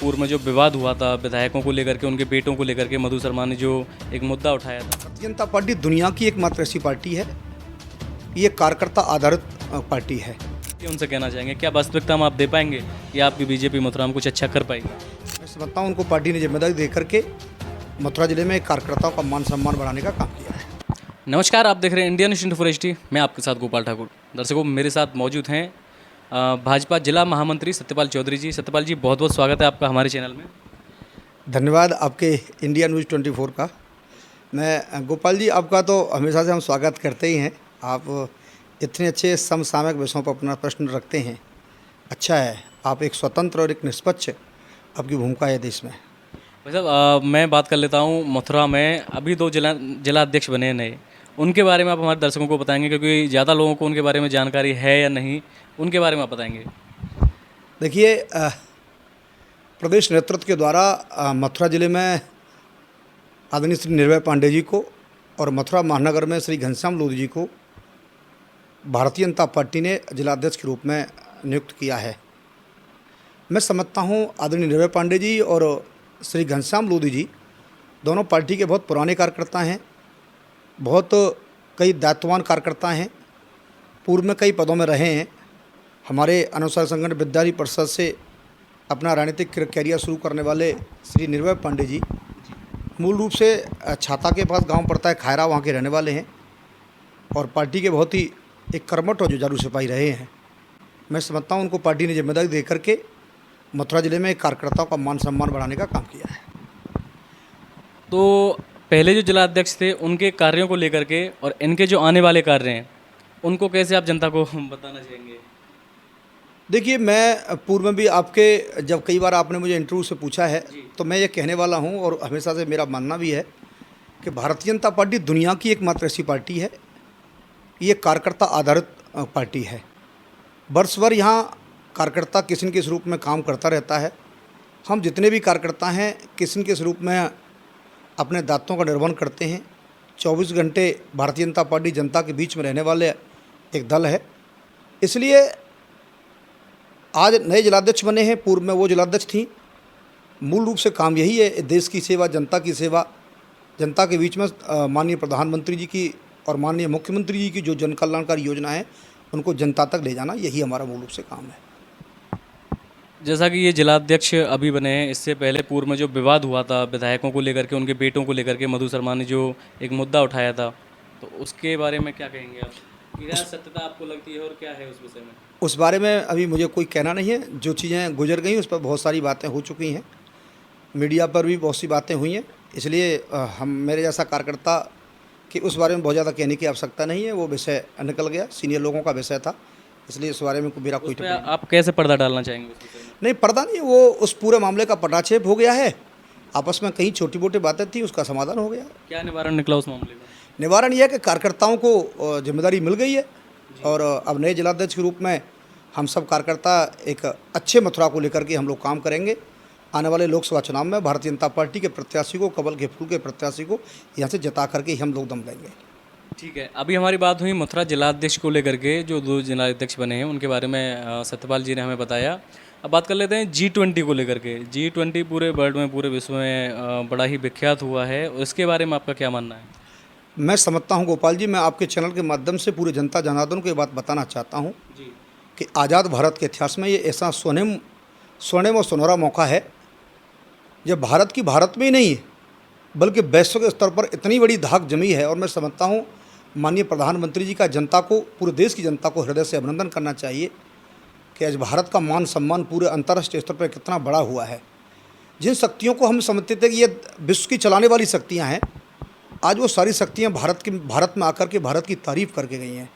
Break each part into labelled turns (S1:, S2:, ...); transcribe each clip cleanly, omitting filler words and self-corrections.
S1: पूर्व में जो विवाद हुआ था विधायकों को लेकर के, उनके बेटों को लेकर के, मधु शर्मा ने जो एक मुद्दा उठाया था।
S2: भारतीय जनता पार्टी दुनिया की एकमात्र ऐसी पार्टी है, ये कार्यकर्ता आधारित पार्टी है।
S1: क्या उनसे कहना चाहेंगे, क्या वास्तविकता में आप दे पाएंगे या आपकी बीजेपी मथुरा में कुछ अच्छा कर पाएगी?
S2: मैं समझता हूँ उनको पार्टी ने जिम्मेदारी दे करके मथुरा जिले में कार्यकर्ताओं का मान सम्मान बढ़ाने का काम किया है।
S1: नमस्कार, आप देख रहे हैं इंडियन इंस्टीट्यूट फॉर एचडी। मैं आपके साथ गोपाल ठाकुर। दर्शकों, मेरे साथ मौजूद हैं भाजपा जिला महामंत्री सत्यपाल चौधरी जी। सत्यपाल जी, बहुत बहुत स्वागत है आपका हमारे चैनल में।
S2: धन्यवाद आपके इंडिया न्यूज़ 24 का। मैं गोपाल जी, आपका तो हमेशा से हम स्वागत करते ही हैं। आप इतने अच्छे समसामयिक विषयों पर अपना प्रश्न रखते हैं, अच्छा है। आप एक स्वतंत्र और एक निष्पक्ष आपकी भूमिका है देश में।
S1: भाई साहब, मैं बात कर लेता हूँ। मथुरा में अभी 2 जिला अध्यक्ष बने हैं नए, उनके बारे में आप हमारे दर्शकों को बताएंगे, क्योंकि ज़्यादा लोगों को उनके बारे में जानकारी है या नहीं, उनके बारे में आप बताएंगे।
S2: देखिए, प्रदेश नेतृत्व के द्वारा मथुरा जिले में आदरणीय श्री निर्भय पांडे जी को और मथुरा महानगर में श्री घनश्याम लोधी जी को भारतीय जनता पार्टी ने जिलाध्यक्ष के रूप में नियुक्त किया है। मैं समझता हूँ आदरणीय निर्भय पांडे जी और श्री घनश्याम लोधी जी दोनों पार्टी के बहुत पुराने कार्यकर्ता हैं, बहुत कई दायित्ववान कार्यकर्ता हैं, पूर्व में कई पदों में रहे हैं। हमारे अनुसार संगठन विद्यार्थी परिषद से अपना राजनीतिक कैरियर शुरू करने वाले श्री निर्भय पांडे जी मूल रूप से छाता के पास गांव पड़ता है खायरा, वहाँ के रहने वाले हैं और पार्टी के बहुत ही एक कर्मठ और जुझारू सिपाही रहे हैं। मैं समझता हूँ उनको पार्टी ने जिम्मेदारी दे करके मथुरा जिले में कार्यकर्ताओं का मान सम्मान बढ़ाने का काम किया है।
S1: तो पहले जो जिला अध्यक्ष थे, उनके कार्यों को लेकर के और इनके जो आने वाले कार्य हैं, उनको कैसे आप जनता को बताना चाहेंगे?
S2: देखिए, मैं पूर्व में भी आपके जब कई बार आपने मुझे इंटरव्यू से पूछा है तो मैं ये कहने वाला हूँ और हमेशा से मेरा मानना भी है कि भारतीय जनता पार्टी दुनिया की एकमात्र ऐसी पार्टी है, ये कार्यकर्ता आधारित पार्टी है। वर्ष भर यहाँ कार्यकर्ता किसी न किसी रूप में काम करता रहता है। हम जितने भी कार्यकर्ता हैं किसी न किसी रूप में अपने दायित्वों का निर्वहन करते हैं। 24 घंटे भारतीय जनता पार्टी जनता के बीच में रहने वाले एक दल है। इसलिए आज नए जिलाध्यक्ष बने हैं, पूर्व में वो जिलाध्यक्ष थी। मूल रूप से काम यही है, देश की सेवा, जनता की सेवा, जनता के बीच में माननीय प्रधानमंत्री जी की और माननीय मुख्यमंत्री जी की जो जन कल्याणकारी योजना है उनको जनता तक ले जाना, यही हमारा मूल रूप से काम है।
S1: जैसा कि ये जिलाध्यक्ष अभी बने हैं, इससे पहले पूर्व में जो विवाद हुआ था विधायकों को लेकर के, उनके बेटों को लेकर के, मधु शर्मा ने जो एक मुद्दा उठाया था, तो उसके बारे में क्या कहेंगे आप? क्या सत्यता आपको लगती है और क्या है उस विषय में?
S2: उस बारे में अभी मुझे कोई कहना नहीं है। जो चीज़ें गुजर गई उस पर बहुत सारी बातें हो चुकी हैं, मीडिया पर भी बहुत सी बातें हुई हैं। इसलिए हम मेरे जैसा कार्यकर्ता कि उस बारे में बहुत ज़्यादा कहने की आवश्यकता नहीं है। वो विषय निकल गया, सीनियर लोगों का विषय था, इसलिए इस बारे में मेरा कोई
S1: आप कैसे पर्दा डालना चाहेंगे उस विषय में?
S2: नहीं, पर्दा नहीं, वो उस पूरे मामले का पटाक्षेप हो गया है। आपस में कई छोटी मोटी बातें थी, उसका समाधान हो गया।
S1: क्या निवारण निकला उस मामले में?
S2: निवारण यह है कि कार्यकर्ताओं को जिम्मेदारी मिल गई है और अब नए जिलाध्यक्ष के रूप में हम सब कार्यकर्ता एक अच्छे मथुरा को लेकर के हम लोग काम करेंगे। आने वाले लोकसभा चुनाव में भारतीय जनता पार्टी के प्रत्याशी को, कमल के फूल के प्रत्याशी को यहाँ से जिता करके हम लोग दम लेंगे।
S1: ठीक है, अभी हमारी बात हुई मथुरा जिलाध्यक्ष को लेकर के। जो 2 जिलाध्यक्ष बने हैं उनके बारे में सत्यपाल जी ने हमें बताया। अब बात कर लेते हैं G20 को लेकर के। G20 पूरे वर्ल्ड में, पूरे विश्व में बड़ा ही विख्यात हुआ है, उसके बारे में आपका क्या मानना है?
S2: मैं समझता हूँ गोपाल जी, मैं आपके चैनल के माध्यम से पूरी जनता जनार्दन को ये बात बताना चाहता हूँ कि आज़ाद भारत के इतिहास में ये ऐसा स्वर्णिम और सुनहरा मौका है जब भारत की भारत में ही नहीं है बल्कि वैश्विक स्तर पर इतनी बड़ी धाक जमी है। और मैं समझता हूँ माननीय प्रधानमंत्री जी का जनता को, पूरे देश की जनता को हृदय से अभिनंदन करना चाहिए कि आज भारत का मान सम्मान पूरे अंतर्राष्ट्रीय स्तर पर कितना बड़ा हुआ है। जिन शक्तियों को हम समझते थे कि ये विश्व की चलाने वाली शक्तियाँ हैं, आज वो सारी शक्तियाँ भारत में आकर के भारत की तारीफ करके गई हैं।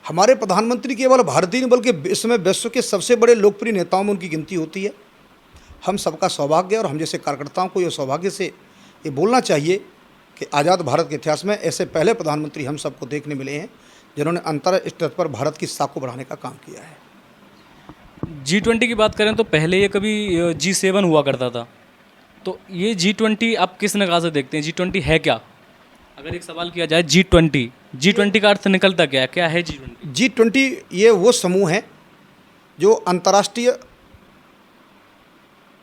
S2: हमारे प्रधानमंत्री केवल भारतीय नहीं बल्कि इसमें विश्व के सबसे बड़े लोकप्रिय नेताओं में उनकी गिनती होती है। हम सबका सौभाग्य है और हम जैसे कार्यकर्ताओं को ये सौभाग्य से ये बोलना चाहिए कि आज़ाद भारत के इतिहास में ऐसे पहले प्रधानमंत्री हम सबको देखने मिले हैं जिन्होंने अंतर्राष्ट्रीय स्तर पर भारत की साख को बढ़ाने का काम किया है।
S1: G20 की बात करें तो पहले ये कभी G7 हुआ करता था, तो ये G20 आप किस निगाह से देखते हैं? G20 है क्या? अगर एक सवाल किया जाए G20 का अर्थ निकलता क्या है G20?
S2: G20 ये वो समूह है जो अंतर्राष्ट्रीय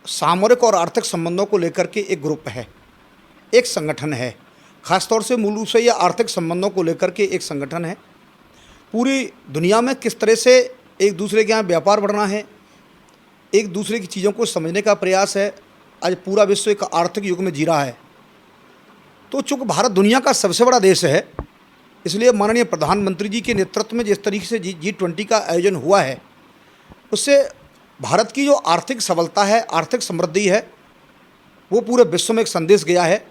S2: सामरिक और आर्थिक संबंधों को लेकर के एक ग्रुप है, एक संगठन है। ख़ासतौर से मूल रूप से यह आर्थिक संबंधों को लेकर के एक संगठन है। पूरी दुनिया में किस तरह से एक दूसरे के यहाँ व्यापार बढ़ना है, एक दूसरे की चीज़ों को समझने का प्रयास है। आज पूरा विश्व एक आर्थिक युग में जी रहा है। तो चूँकि भारत दुनिया का सबसे बड़ा देश है, इसलिए माननीय प्रधानमंत्री जी के नेतृत्व में जिस तरीके से G20 का आयोजन हुआ है, उससे भारत की जो आर्थिक सबलता है, आर्थिक समृद्धि है, वो पूरे विश्व में एक संदेश गया है।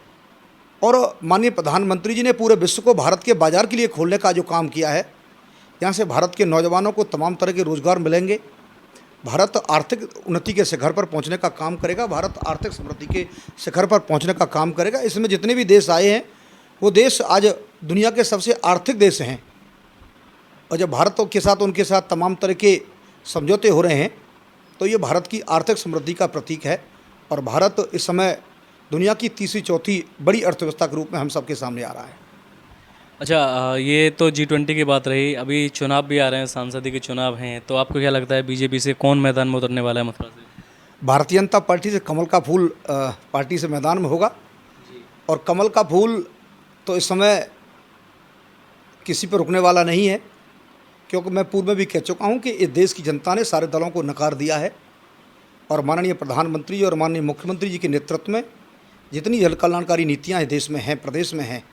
S2: और माननीय प्रधानमंत्री जी ने पूरे विश्व को भारत के बाज़ार के लिए खोलने का जो काम किया है, यहाँ से भारत के नौजवानों को तमाम तरह के रोज़गार मिलेंगे। भारत आर्थिक उन्नति के शिखर पर पहुँचने का काम करेगा, भारत आर्थिक समृद्धि के शिखर पर पहुँचने का काम करेगा। इसमें जितने भी देश आए हैं, वो देश आज दुनिया के सबसे आर्थिक देश हैं। और जब भारत के साथ उनके साथ तमाम तरह के समझौते हो रहे हैं, तो ये भारत की आर्थिक समृद्धि का प्रतीक है। और भारत इस समय दुनिया की तीसरी चौथी बड़ी अर्थव्यवस्था के रूप में हम सबके सामने आ रहा है।
S1: अच्छा, ये तो G20 की बात रही। अभी चुनाव भी आ रहे हैं, सांसदीय के चुनाव हैं, तो आपको क्या लगता है बीजेपी से कौन मैदान में उतरने वाला है मथुरा से?
S2: भारतीय जनता पार्टी से कमल का फूल पार्टी से मैदान में होगा। और कमल का फूल तो इस समय किसी पर रुकने वाला नहीं है, क्योंकि मैं पूर्व में भी कह चुका हूं कि इस देश की जनता ने सारे दलों को नकार दिया है। और माननीय प्रधानमंत्री जी और माननीय मुख्यमंत्री जी के नेतृत्व में जितनी जन कल्याणकारी नीतियाँ इस देश में हैं, प्रदेश में हैं,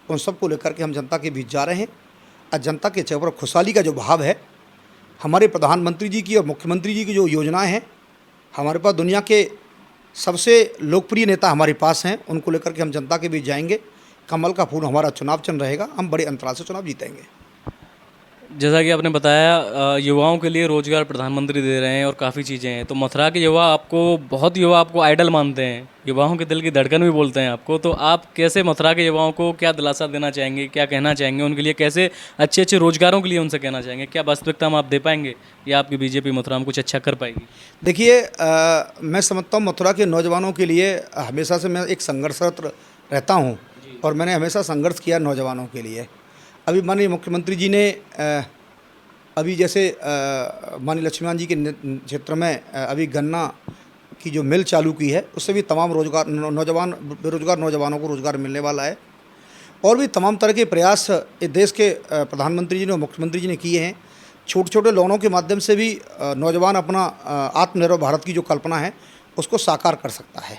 S2: उन सबको लेकर के हम जनता के बीच जा रहे हैं। आज जनता के चेहरे पर खुशहाली का जो भाव है, हमारे प्रधानमंत्री जी की और मुख्यमंत्री जी की जो योजनाएं हैं, हमारे पास दुनिया के सबसे लोकप्रिय नेता हमारे पास हैं, उनको लेकर के हम जनता के बीच जाएंगे। कमल का फूल हमारा चुनाव चिन्ह रहेगा, हम बड़े अंतराल से चुनाव जीतेंगे।
S1: जैसा कि आपने बताया, युवाओं के लिए रोजगार प्रधानमंत्री दे रहे हैं और काफ़ी चीज़ें हैं, तो मथुरा के युवा आपको आइडल मानते हैं, युवाओं के दिल की धड़कन भी बोलते हैं आपको। तो आप कैसे मथुरा के युवाओं को क्या दिलासा देना चाहेंगे, क्या कहना चाहेंगे उनके लिए, कैसे अच्छे अच्छे रोजगारों के लिए उनसे कहना चाहेंगे? क्या वास्तविकता में आप दे पाएंगे या आपकी बीजेपी मथुरा में कुछ अच्छा कर पाएगी?
S2: देखिए, मैं समझता हूँ मथुरा के नौजवानों के लिए हमेशा से मैं एक संघर्षरत रहता हूँ, और मैंने हमेशा संघर्ष किया नौजवानों के लिए। अभी माननीय मुख्यमंत्री जी ने अभी जैसे माननीय लक्ष्मीकांत जी के क्षेत्र में अभी गन्ना की जो मिल चालू की है, उससे भी तमाम बेरोजगार नौजवानों को रोज़गार मिलने वाला है। और भी तमाम तरह के प्रयास इस देश के प्रधानमंत्री जी ने और मुख्यमंत्री जी ने किए हैं। छोटे छोटे लोनों के माध्यम से भी नौजवान अपना आत्मनिर्भर भारत की जो कल्पना है, उसको साकार कर सकता है।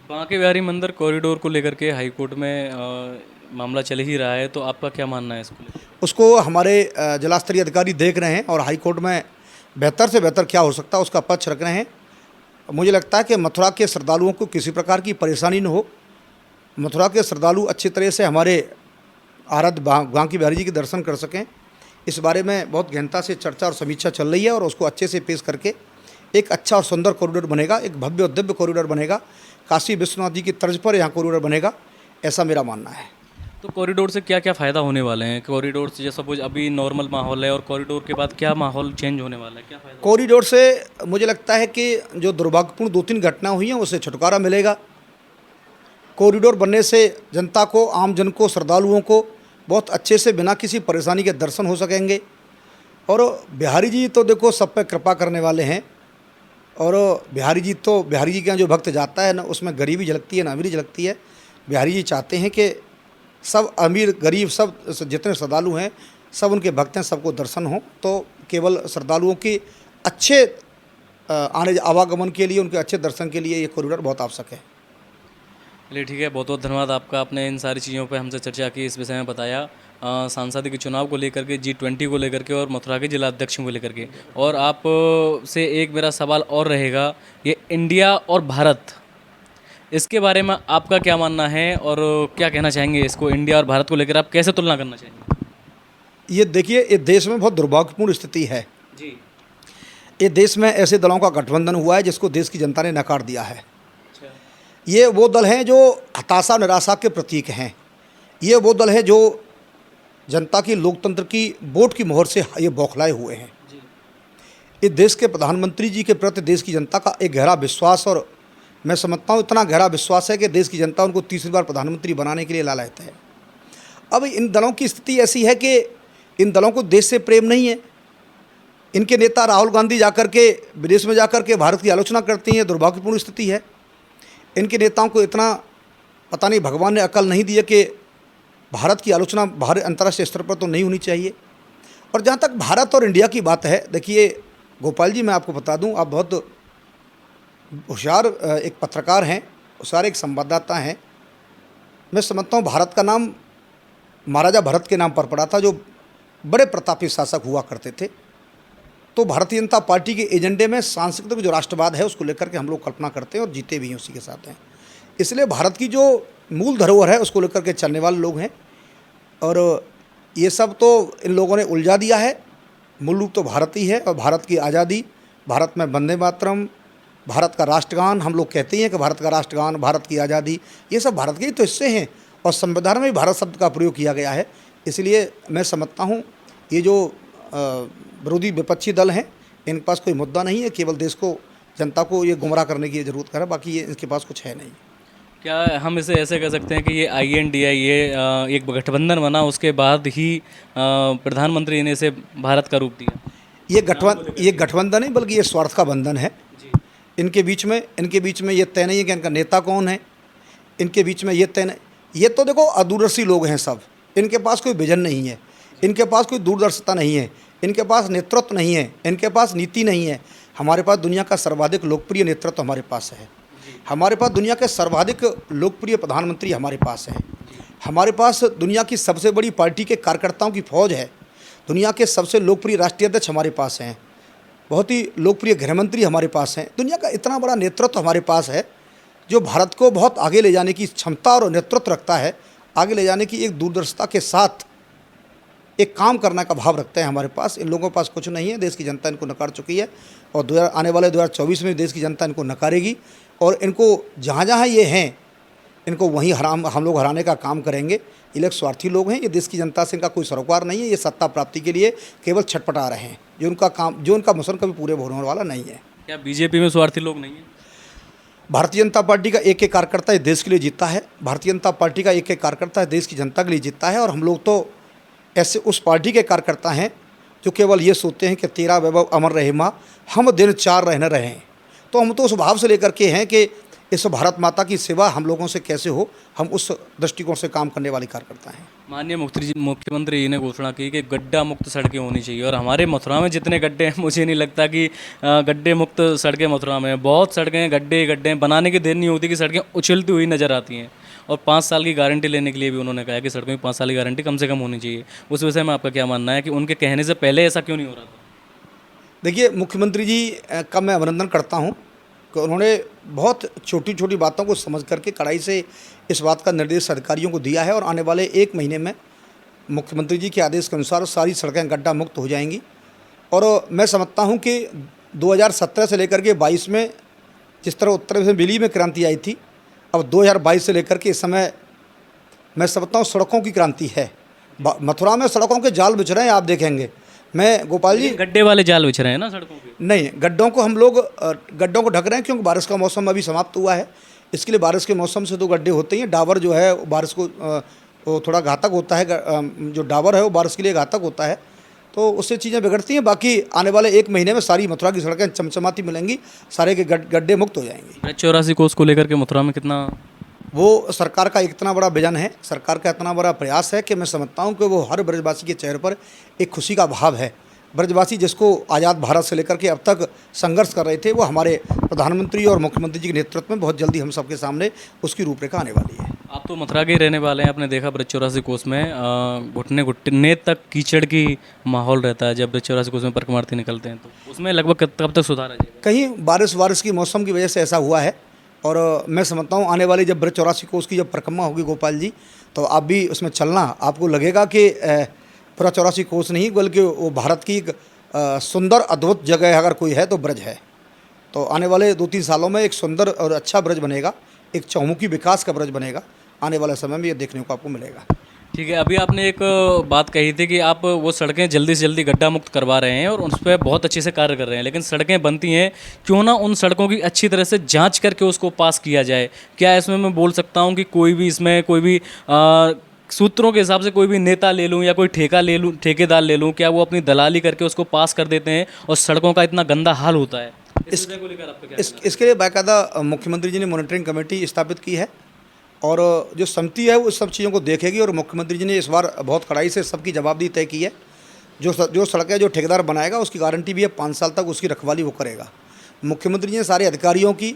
S1: बांके बिहारी मंदिर कॉरिडोर को लेकर के हाई कोर्ट में मामला चल ही रहा है, तो आपका क्या मानना है इसको लेकर?
S2: उसको हमारे जिलास्तरीय अधिकारी देख रहे हैं और हाई कोर्ट में बेहतर से बेहतर क्या हो सकता है उसका पक्ष रख रहे हैं। मुझे लगता है कि मथुरा के श्रद्धालुओं को किसी प्रकार की परेशानी न हो। मथुरा के श्रद्धालु अच्छी तरह से हमारे आराध्य बांके बिहारी जी के दर्शन कर सकें, इस बारे में बहुत गहनता से चर्चा और समीक्षा चल रही है। और उसको अच्छे से पेश करके एक अच्छा और सुंदर कॉरिडोर बनेगा, एक भव्य और दिव्य कॉरिडोर बनेगा, काशी विश्वनाथ जी की तर्ज पर यहाँ कॉरिडोर बनेगा, ऐसा मेरा मानना है।
S1: तो कॉरिडोर से क्या क्या फ़ायदा होने वाले हैं? कॉरिडोर से जैसे सपोज अभी नॉर्मल माहौल है, और कॉरिडोर के बाद क्या माहौल चेंज होने वाला है, क्या फ़ायदा?
S2: कॉरिडोर से मुझे लगता है कि जो दुर्भाग्यपूर्ण 2-3 घटना हुई हैं, उससे छुटकारा मिलेगा। कॉरिडोर बनने से जनता को, आम जन को, श्रद्धालुओं को बहुत अच्छे से बिना किसी परेशानी के दर्शन हो सकेंगे। और बिहारी जी तो देखो सब पे कृपा करने वाले हैं। और बिहारी जी के यहाँ जो भक्त जाता है ना, उसमें गरीबी झलकती है ना अमीरी झलकती है। बिहारी जी चाहते हैं कि सब अमीर गरीब सब जितने श्रद्धालु हैं, सब उनके भक्त हैं, सबको दर्शन हो। तो केवल श्रद्धालुओं की अच्छे आने आवागमन के लिए, उनके अच्छे दर्शन के लिए ये कॉरिडोर बहुत आवश्यक है।
S1: चलिए ठीक है, बहुत बहुत धन्यवाद आपका। आपने इन सारी चीज़ों पे हमसे चर्चा की, इस विषय में बताया सांसदीय के चुनाव को लेकर के, G20 को लेकर के, और मथुरा के जिला अध्यक्षों को लेकर के। और आप से एक मेरा सवाल और रहेगा, ये इंडिया और भारत, इसके बारे में आपका क्या मानना है और क्या कहना चाहेंगे? इसको इंडिया और भारत को लेकर आप कैसे तुलना करना चाहेंगे?
S2: ये देखिए, इस देश में बहुत दुर्भाग्यपूर्ण स्थिति है
S1: जी।
S2: इस देश में ऐसे दलों का गठबंधन हुआ है जिसको देश की जनता ने नकार दिया है। ये वो दल हैं जो हताशा निराशा के प्रतीक हैं। ये वो दल है जो जनता की लोकतंत्र की वोट की मोहर से ये बौखलाए हुए हैं। इस देश के प्रधानमंत्री जी के प्रति देश की जनता का एक गहरा विश्वास, और मैं समझता हूँ इतना गहरा विश्वास है कि देश की जनता उनको तीसरी बार प्रधानमंत्री बनाने के लिए लालायित है। अब इन दलों की स्थिति ऐसी है कि इन दलों को देश से प्रेम नहीं है। इनके नेता राहुल गांधी जाकर के विदेश में जाकर के भारत की आलोचना करती हैं, दुर्भाग्यपूर्ण स्थिति है। इनके नेताओं को इतना पता नहीं भगवान ने अकल नहीं दी है कि भारत की आलोचना भारत अंतर्राष्ट्रीय स्तर पर तो नहीं होनी चाहिए। और जहाँ तक भारत और इंडिया की बात है, देखिए गोपाल जी, मैं आपको बता दूं, आप बहुत होशियार एक पत्रकार हैं, होशियार एक संवाददाता हैं। मैं समझता हूँ भारत का नाम महाराजा भरत के नाम पर पड़ा था, जो बड़े प्रतापी शासक हुआ करते थे। तो भारतीय जनता पार्टी के एजेंडे में सांस्कृतिक जो राष्ट्रवाद है उसको लेकर के हम लोग कल्पना करते हैं और जीते भी हैं उसी के साथ हैं। इसलिए भारत की जो मूल धरोहर है उसको लेकर के चलने वाले लोग हैं। और ये सब तो इन लोगों ने उलझा दिया है। मूल रूप तो भारत ही है, और भारत की आज़ादी, भारत में वंदे मातरम, भारत का राष्ट्रगान, हम लोग कहते हैं कि भारत का राष्ट्रगान, भारत की आज़ादी, ये सब भारत के ही तो हिस्से हैं। और संविधान में भी भारत शब्द का प्रयोग किया गया है। इसलिए मैं समझता हूँ ये जो विरोधी विपक्षी दल हैं, इनके पास कोई मुद्दा नहीं है, केवल देश को, जनता को ये गुमराह करने की ज़रूरत है, बाकी ये इनके पास कुछ है नहीं।
S1: क्या हम इसे ऐसे कह सकते हैं कि ये INDI ये एक गठबंधन बना, उसके बाद ही प्रधानमंत्री ने इसे भारत का रूप दिया?
S2: ये गठबंधन नहीं, बल्कि ये स्वार्थ का बंधन है। इनके बीच में ये तय नहीं है कि इनका नेता कौन है। इनके बीच में ये तय नहीं, ये तो देखो अदूरदर्शी लोग हैं सब। इनके पास कोई विजन नहीं है, इनके पास कोई दूरदर्शिता नहीं है, इनके पास नेतृत्व नहीं है, इनके पास नीति नहीं है। हमारे पास दुनिया का सर्वाधिक लोकप्रिय नेतृत्व हमारे पास है। हमारे पास दुनिया के सर्वाधिक लोकप्रिय प्रधानमंत्री हमारे पास है। हमारे पास दुनिया की सबसे बड़ी पार्टी के कार्यकर्ताओं की फौज है। दुनिया के सबसे लोकप्रिय राष्ट्रीय अध्यक्ष हमारे पास हैं। बहुत ही लोकप्रिय गृहमंत्री हमारे पास हैं। दुनिया का इतना बड़ा नेतृत्व हमारे पास है, जो भारत को बहुत आगे ले जाने की क्षमता और नेतृत्व रखता है, आगे ले जाने की एक दूरदर्शिता के साथ एक काम करने का भाव रखते हैं हमारे पास। इन लोगों के पास कुछ नहीं है। देश की जनता इनको नकार चुकी है, और आने वाले 2024 में देश की जनता इनको नकारेगी। और इनको जहाँ जहाँ ये हैं, इनको वहीं हम लोग हराने का काम करेंगे। ये लोग स्वार्थी लोग हैं। ये देश की जनता से इनका कोई सरोकार नहीं है। ये सत्ता प्राप्ति के लिए केवल छटपटा रहे हैं। जो उनका मिशन कभी पूरे होने वाला नहीं है।
S1: क्या BJP में स्वार्थी लोग नहीं हैं?
S2: भारतीय जनता पार्टी का एक एक कार्यकर्ता इस देश के लिए जीतता है। भारतीय जनता पार्टी का एक एक कार्यकर्ता देश की जनता के लिए जीतता है। और हम लोग तो ऐसे उस पार्टी के कार्यकर्ता हैं जो केवल ये सोचते हैं कि तेरा वैभव अमर रहे माँ, हम दिन चार रहने रहें। तो हम तो उस भाव से लेकर के हैं कि इस भारत माता की सेवा हम लोगों से कैसे हो, हम उस दृष्टिकोण से काम करने वाले कार्यकर्ता हैं।
S1: माननीय मुख्यमंत्री जी ने घोषणा की कि गड्ढा मुक्त सड़कें होनी चाहिए, और हमारे मथुरा में जितने गड्ढे हैं, मुझे नहीं लगता कि गड्ढे मुक्त सड़कें मथुरा में हैं। बहुत सड़कें गड्ढे बनाने की देर नहीं होती कि सड़कें उछलती हुई नज़र आती हैं। और 5 साल की गारंटी लेने के लिए भी उन्होंने कहा कि सड़कों की 5 साल की गारंटी कम से कम होनी चाहिए। उस विषय में आपका क्या मानना है कि उनके कहने से पहले ऐसा क्यों नहीं हो रहा था?
S2: देखिए, मुख्यमंत्री जी का मैं अभिनंदन करता हूँ कि उन्होंने बहुत छोटी छोटी बातों को समझ करके कड़ाई से इस बात का निर्देश अधिकारियों को दिया है। और आने वाले 1 महीने में मुख्यमंत्री जी के आदेश के अनुसार सारी सड़कें गड्ढा मुक्त हो जाएंगी। और मैं समझता हूँ कि 2017 से लेकर के 22 में जिस तरह उत्तर में बिजली में क्रांति आई थी, अब 2022 से लेकर के इस समय मैं समझता हूँ सड़कों की क्रांति है। मथुरा में सड़कों के जाल बिछ रहे हैं, आप देखेंगे। मैं गोपाल जी,
S1: गड्ढे वाले जाल बिछ रहे हैं ना सड़कों के?
S2: नहीं, गड्ढों को हम लोग गड्ढों को ढक रहे हैं, क्योंकि बारिश का मौसम अभी समाप्त हुआ है। इसके लिए बारिश के मौसम से तो गड्ढे होते ही हैं। डाबर जो है बारिश को वो थोड़ा घातक होता है। जो डाबर है वो बारिश के लिए घातक होता है, तो उससे चीज़ें बिगड़ती हैं। बाकी आने वाले 1 महीने में सारी मथुरा की सड़कें चमचमाती मिलेंगी, सारे के गड्ढे मुक्त हो जाएंगी।
S1: 84 कोस को लेकर के मथुरा में कितना,
S2: वो सरकार का इतना बड़ा विजन है, सरकार का इतना बड़ा प्रयास है कि मैं समझता हूँ कि वो हर ब्रजवासी के चेहरे पर एक खुशी का भाव है। ब्रजवासी जिसको आज़ाद भारत से लेकर के अब तक संघर्ष कर रहे थे, वो हमारे प्रधानमंत्री और मुख्यमंत्री जी के नेतृत्व में बहुत जल्दी हम सबके सामने उसकी रूपरेखा आने वाली है।
S1: आप तो मथुरा के ही रहने वाले हैं, आपने देखा ब्रज 84 कोस में घुटने घुटने तक कीचड़ की माहौल रहता है जब ब्रज 84 कोस में परिक्रमार्थी निकलते हैं, तो उसमें लगभग कब तक सुधार आ जाएगा?
S2: कहीं बारिश की मौसम की वजह से ऐसा हुआ है। और मैं समझता हूँ आने वाली जब ब्रज 84 कोस की जब परिक्रमा होगी गोपाल जी, तो आप भी उसमें चलना, आपको लगेगा कि ब्रज 84 कोस नहीं, बल्कि वो भारत की एक सुंदर अद्भुत जगह अगर कोई है तो ब्रज है। तो आने वाले 2-3 सालों में एक सुंदर और अच्छा ब्रज बनेगा, एक चहुमुखी विकास का ब्रज बनेगा। आने वाले समय में ये देखने को आपको मिलेगा।
S1: ठीक है, अभी आपने एक बात कही थी कि आप वो सड़कें जल्दी से जल्दी गड्ढा मुक्त करवा रहे हैं और उस पर बहुत अच्छे से कार्य कर रहे हैं, लेकिन सड़कें बनती हैं, क्यों ना उन सड़कों की अच्छी तरह से जांच करके उसको पास किया जाए? क्या इसमें मैं बोल सकता हूं कि कोई भी इसमें कोई भी सूत्रों के हिसाब से कोई भी नेता ले लूँ या कोई ठेका ले लूँ, ठेकेदार ले लूँ, क्या वो अपनी दलाली करके उसको पास कर देते हैं और सड़कों का इतना गंदा हाल होता है? इस विषय को लेकर आपका क्या कहना है?
S2: इसके लिए बाकायदा मुख्यमंत्री जी ने मॉनिटरिंग कमेटी स्थापित की है और जो समिति है वो इस सब चीज़ों को देखेगी और मुख्यमंत्री जी ने इस बार बहुत कड़ाई से सबकी जवाबदेही तय की है। जो सड़कें जो ठेकेदार बनाएगा उसकी गारंटी भी है 5 साल तक उसकी रखवाली वो करेगा। मुख्यमंत्री जी ने सारे अधिकारियों की,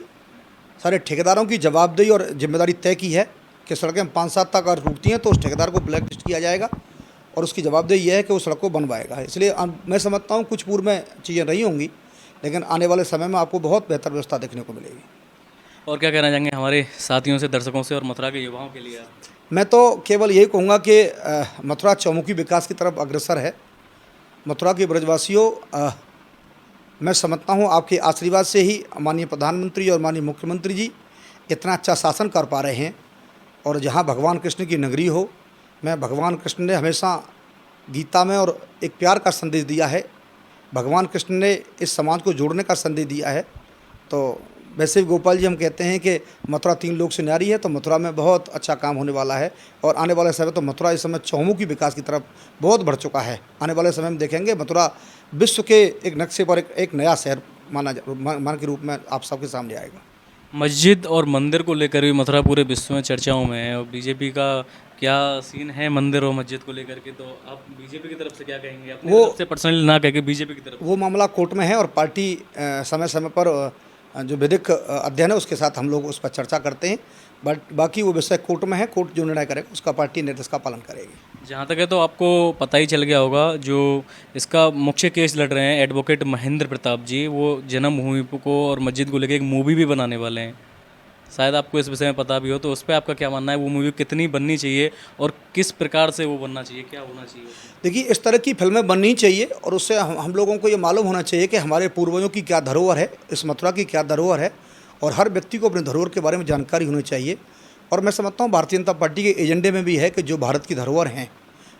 S2: सारे ठेकेदारों की जवाबदेही और जिम्मेदारी तय की है कि सड़कें 5 साल तक अगर टूटती हैं तो उस ठेकेदार को ब्लैक लिस्ट किया जाएगा और उसकी जवाबदेही यह है कि वो सड़क को बनवाएगा। इसलिए मैं समझता हूँ कुछ पूर्व में चीज़ें रही होंगी, लेकिन आने वाले समय में आपको बहुत बेहतर व्यवस्था देखने को मिलेगी।
S1: और क्या कहना चाहेंगे हमारे साथियों से, दर्शकों से और मथुरा के युवाओं के लिए आप?
S2: मैं तो केवल यही कहूँगा कि मथुरा चौमुखी विकास की तरफ अग्रसर है। मथुरा के ब्रजवासियों, मैं समझता हूँ आपके आशीर्वाद से ही माननीय प्रधानमंत्री और माननीय मुख्यमंत्री जी इतना अच्छा शासन कर पा रहे हैं। और जहाँ भगवान कृष्ण की नगरी हो, मैं भगवान कृष्ण ने हमेशा गीता में और एक प्यार का संदेश दिया है, भगवान कृष्ण ने इस समाज को जोड़ने का संदेश दिया है। तो वैसे भी गोपाल जी हम कहते हैं कि मथुरा 3 लोक से न्यारी है, तो मथुरा में बहुत अच्छा काम होने वाला है और आने वाले समय तो मथुरा इस समय चौमुखी विकास की तरफ बहुत बढ़ चुका है। आने वाले समय में देखेंगे मथुरा विश्व के एक नक्शे पर एक नया शहर मान के रूप में आप सबके सामने आएगा।
S1: मस्जिद और मंदिर को लेकर भी मथुरा पूरे विश्व में चर्चाओं में है और बीजेपी का क्या सीन है मंदिर और मस्जिद को लेकर के, तो आप बीजेपी की तरफ से क्या कहेंगे? अपनी तरफ से पर्सनली ना कह के बीजेपी की तरफ
S2: वो मामला कोर्ट में है और पार्टी समय समय पर जो विधिक अध्ययन है उसके साथ हम लोग उस पर चर्चा करते हैं। बट बाकी वो विषय कोर्ट में है, कोर्ट जो निर्णय करेगा उसका पार्टी निर्देश का पालन करेगी।
S1: जहाँ तक है तो आपको पता ही चल गया होगा, जो इसका मुख्य केस लड़ रहे हैं एडवोकेट महेंद्र प्रताप जी, वो जन्मभूमि को और मस्जिद को लेकर एक मूवी भी बनाने वाले हैं। शायद आपको इस विषय में पता भी हो, तो उस पर आपका क्या मानना है? वो मूवी कितनी बननी चाहिए और किस प्रकार से वो बनना चाहिए, क्या होना चाहिए?
S2: देखिए, इस तरह की फिल्में बननी चाहिए और उससे हम लोगों को ये मालूम होना चाहिए कि हमारे पूर्वजों की क्या धरोहर है, इस मथुरा की क्या धरोहर है और हर व्यक्ति को अपने धरोहर के बारे में जानकारी होनी चाहिए। और मैं समझता हूँ भारतीय जनता पार्टी के एजेंडे में भी है कि जो भारत की धरोहर हैं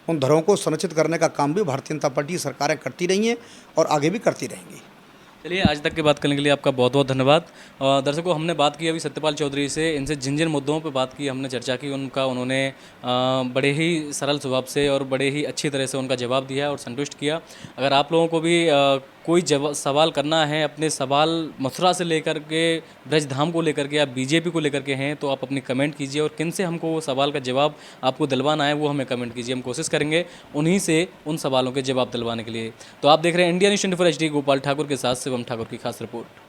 S2: उन धरोहरों को संरक्षित करने का काम भी भारतीय जनता पार्टी सरकारें करती रही हैं और आगे भी करती रहेंगी।
S1: चलिए, आज तक की बात करने के लिए आपका बहुत बहुत धन्यवाद। दर्शकों, हमने बात की अभी सत्यपाल चौधरी से, इनसे जिन जिन मुद्दों पर बात की हमने चर्चा की, उन्होंने बड़े ही सरल स्वभाव से और बड़े ही अच्छी तरह से उनका जवाब दिया और संतुष्ट किया। अगर आप लोगों को भी कोई सवाल करना है, अपने सवाल मथुरा से लेकर के ब्रज धाम को लेकर के या बीजेपी को लेकर के हैं, तो आप अपनी कमेंट कीजिए और किन से हमको वो सवाल का जवाब आपको दिलवाना है वो हमें कमेंट कीजिए। हम कोशिश करेंगे उन्हीं से उन सवालों के जवाब दिलवाने के लिए। तो आप देख रहे हैं India news 24 HD, Gopal Thakur के साथ शिवम ठाकुर की खास रिपोर्ट।